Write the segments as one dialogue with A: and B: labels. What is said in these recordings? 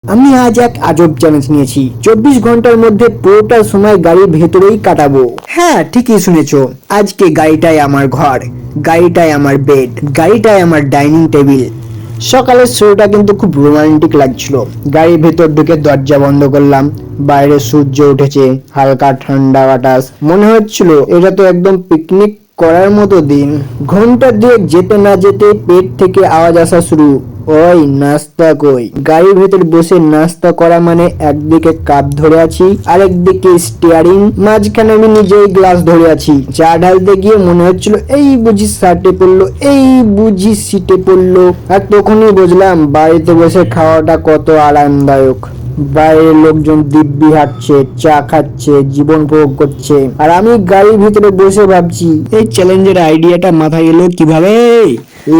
A: আমি আজ এক আজব চ্যালেঞ্জ নিয়েছি। 24 ঘন্টার মধ্যে পুরোটা সময় গাড়ির ভেতরেই কাটাবো। হ্যাঁ, ঠিকই শুনেছো। আজকে গাড়িটাই আমার ঘর, গাড়িটাই আমার বেড, গাড়িটাই আমার ডাইনিং টেবিল। সকালের শুরুটা কিন্তু খুব রোমান্টিক লাগছিল। গাড়ির ভেতর ঢুকে দরজা বন্ধ করলাম। বাইরে সূর্য উঠেছে, হালকা ঠান্ডা বাতাস। মনে হচ্ছিল এটা তো একদম পিকনিক করার মতো দিন। ঘন্টা দুয়েক যেতে না যেতে পেট থেকে আওয়াজ আসা শুরু। ওই নাস্তা কই? গাড়ির ভেতর বসে নাস্তা করা মানে একদিকে কাপ ধরে আছি, আরেকদিকে স্টিয়ারিং, মাঝখানে আমি নিজেই গ্লাস ধরে আছি। চা ঢালতে গিয়ে মনে হচ্ছিল এই বুঝি শার্টে পড়লো, এই বুঝি সিটে পড়লো। আর তখনই বুঝলাম বাড়িতে বসে খাওয়াটা কত আরামদায়ক। বাইরের লোকজন দিব্যি হাঁটছে, চা খাচ্ছে, জীবন উপভোগ করছে, আর আমি গাড়ির ভিতরে বসে ভাবছি এই চ্যালেঞ্জের আইডিয়াটা মাথায় এলো কিভাবে।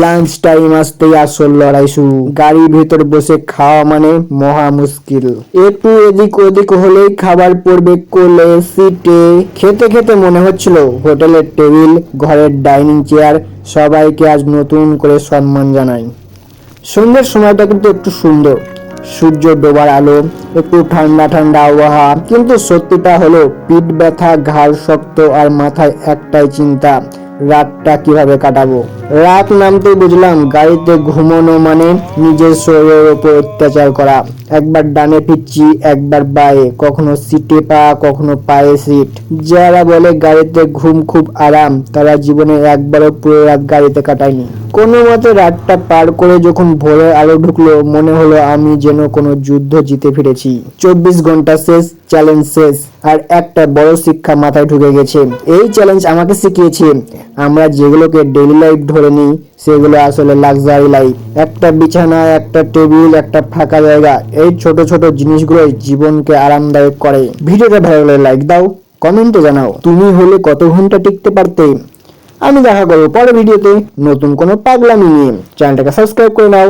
A: লাঞ্চ টাইম আসতেই আসল লড়াই শুরু। গাড়ির ভেতর বসে খাওয়া মানে মহা মুশকিল। একটু এদিক ওদিক হলেই খাবার পড়বে কোলে, সিটে। খেতে খেতে মনে হচ্ছিল হোটেলের টেবিল, ঘরের ডাইনিং চেয়ার সবাইকে আজ নতুন করে সম্মান জানাই। সন্ধ্যের সময়টা কিন্তু একটু সুন্দর, সূর্য ডোবার আলো, একটু ঠান্ডা ঠান্ডা আবহাওয়া। কিন্তু সত্যিটা হলো পিঠ ব্যথা, ঘাড় শক্ত, আর মাথায় একটাই চিন্তা, রাতটা কিভাবে কাটাবো। রাত নামতেই বুঝলাম গাড়িতে ঘুমানো মানে নিজের শরীরের উপর অত্যাচার করা। একবার ডানে ফিরছি, একবার বায়ে, কখনো সিটে পা, কখনো পায়ে সিট। যারা বলে গাড়িতে ঘুম খুব আরাম, তারা জীবনে একবারও পুরো রাত গাড়িতে কাটায়নি। কোনো মতে রাতটা পার করে যখন ভোরের আলো ঢুকলো, মনে হলো আমি যেন কোনো যুদ্ধ জিতে ফিরেছি। 24 ঘন্টা শেষ, চ্যালেঞ্জ শেষ, আর একটা বড় শিক্ষা মাথায় ঢুকে গেছে। এই চ্যালেঞ্জ আমাকে শিখিয়েছে আমরা যেগুলোকে ডেইলি লাইফ ধরে নিই সেগুলো আসলে লাক্সারি লাইফ। একটা বিছানা, একটা টেবিল, একটা ফাঁকা জায়গা, এই ছোট ছোট জিনিসগুলোই জীবনকে আরামদায়ক করে। ভিডিওটা ভালো লাগলে লাইক দাও, কমেন্টে জানাও তুমি হলে কত ঘন্টা টিকতে পারতে। আমি দেখা করবো পরের ভিডিওতে নতুন কোনো পাগলামি নিয়ে। চ্যানেলটাকে সাবস্ক্রাইব করে নাও।